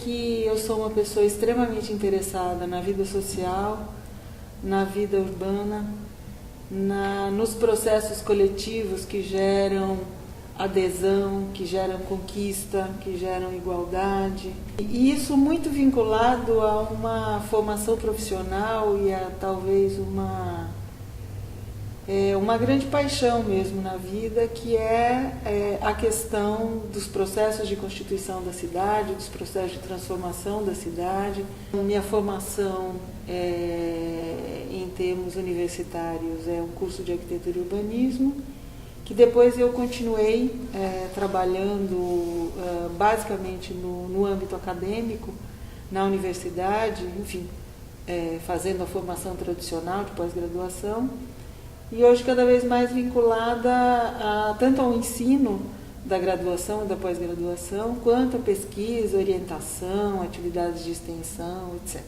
que eu sou uma pessoa extremamente interessada na vida social, na vida urbana, nos processos coletivos que geram adesão, que geram conquista, que geram igualdade. E isso muito vinculado a uma formação profissional e a talvez uma grande paixão mesmo na vida, que é a questão dos processos de constituição da cidade, dos processos de transformação da cidade. Minha formação em termos universitários é um curso de arquitetura e urbanismo, que depois eu continuei trabalhando basicamente no âmbito acadêmico, na universidade, enfim, fazendo a formação tradicional de pós-graduação, e hoje cada vez mais vinculada tanto ao ensino da graduação e da pós-graduação, quanto à pesquisa, orientação, atividades de extensão, etc.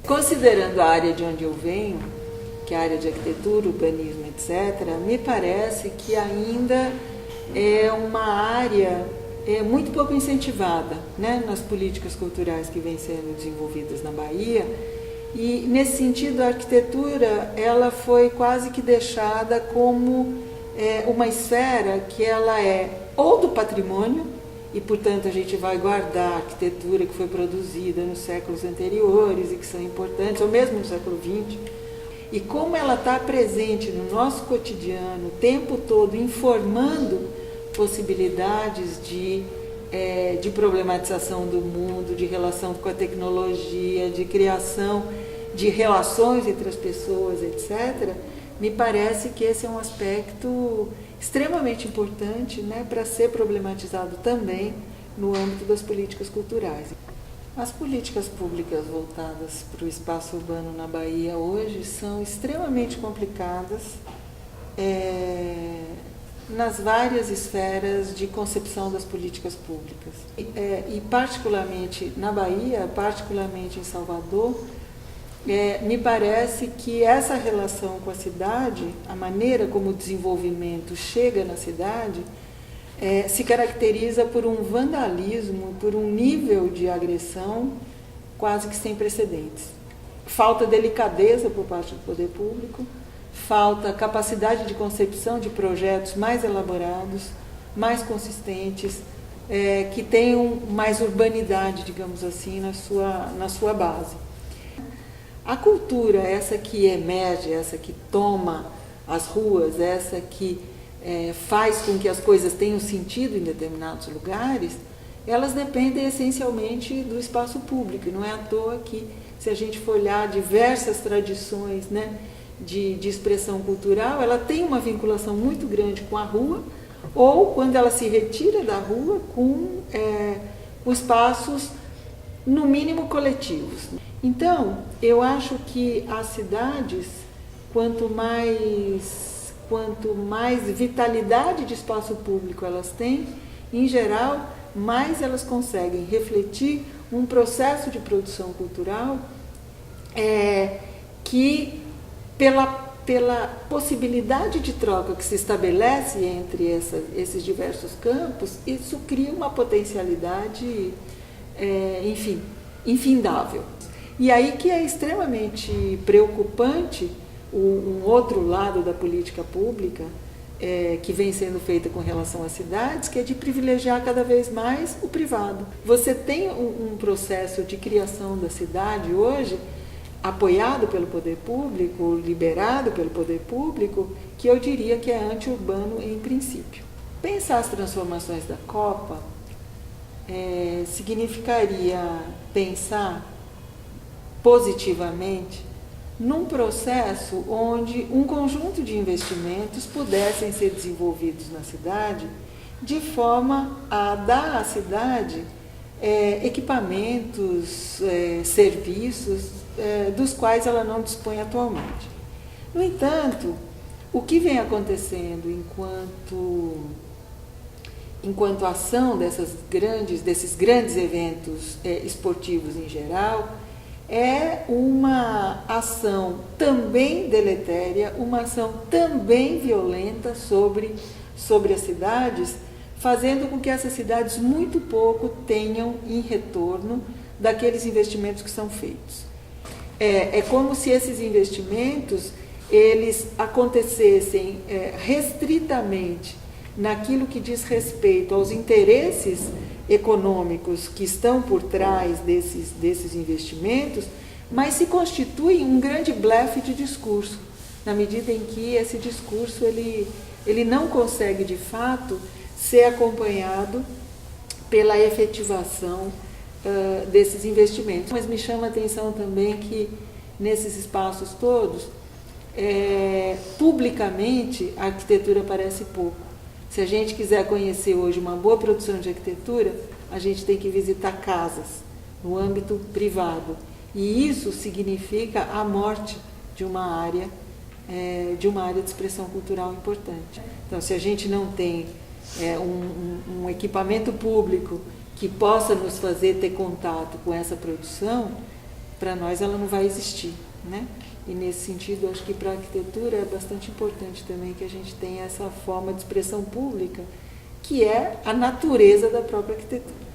Considerando a área de onde eu venho, que é a área de arquitetura, urbanismo, etc., me parece que ainda é uma área muito pouco incentivada, né, nas políticas culturais que vêm sendo desenvolvidas na Bahia. E, nesse sentido, a arquitetura ela foi quase que deixada como uma esfera que ela é ou do patrimônio, e, portanto, a gente vai guardar a arquitetura que foi produzida nos séculos anteriores e que são importantes, ou mesmo no século XX, e como ela está presente no nosso cotidiano o tempo todo, informando possibilidades de problematização do mundo, de relação com a tecnologia, de criação de relações entre as pessoas, etc., me parece que esse é um aspecto extremamente importante, né, para ser problematizado também no âmbito das políticas culturais. As políticas públicas voltadas para o espaço urbano na Bahia hoje são extremamente complicadas nas várias esferas de concepção das políticas públicas. E particularmente na Bahia, particularmente em Salvador, me parece que essa relação com a cidade, a maneira como o desenvolvimento chega na cidade, se caracteriza por um vandalismo, por um nível de agressão quase que sem precedentes. Falta delicadeza por parte do poder público, falta capacidade de concepção de projetos mais elaborados, mais consistentes, que tenham mais urbanidade, digamos assim, na sua base. A cultura, essa que emerge, essa que toma as ruas, essa que faz com que as coisas tenham sentido em determinados lugares, elas dependem essencialmente do espaço público. Não é à toa que, se a gente for olhar diversas tradições, né, de expressão cultural, ela tem uma vinculação muito grande com a rua, ou quando ela se retira da rua, com espaços, no mínimo, coletivos. Então, eu acho que as cidades, quanto mais vitalidade de espaço público elas têm, em geral, mais elas conseguem refletir um processo de produção cultural que, pela possibilidade de troca que se estabelece entre esses diversos campos, isso cria uma potencialidade, enfim, infindável. E aí que é extremamente preocupante um outro lado da política pública que vem sendo feita com relação às cidades, que é de privilegiar cada vez mais o privado. Você tem um processo de criação da cidade hoje, apoiado pelo poder público, liberado pelo poder público, que eu diria que é anti-urbano em princípio. Pensar as transformações da Copa significaria pensar positivamente num processo onde um conjunto de investimentos pudessem ser desenvolvidos na cidade de forma a dar à cidade equipamentos, serviços dos quais ela não dispõe atualmente. No entanto, o que vem acontecendo enquanto ação desses grandes eventos esportivos em geral, é uma ação também deletéria, uma ação também violenta sobre as cidades, fazendo com que essas cidades muito pouco tenham em retorno daqueles investimentos que são feitos. É como se esses investimentos eles acontecessem restritamente naquilo que diz respeito aos interesses econômicos que estão por trás desses investimentos, mas se constitui um grande blefe de discurso, na medida em que esse discurso ele não consegue, de fato, ser acompanhado pela efetivação desses investimentos. Mas me chama a atenção também que, nesses espaços todos, publicamente, a arquitetura aparece pouco. Se a gente quiser conhecer hoje uma boa produção de arquitetura, a gente tem que visitar casas, no âmbito privado. E isso significa a morte de uma área de expressão cultural importante. Então, se a gente não tem um equipamento público que possa nos fazer ter contato com essa produção, para nós ela não vai existir, né? E nesse sentido, eu acho que para a arquitetura é bastante importante também que a gente tenha essa forma de expressão pública, que é a natureza da própria arquitetura.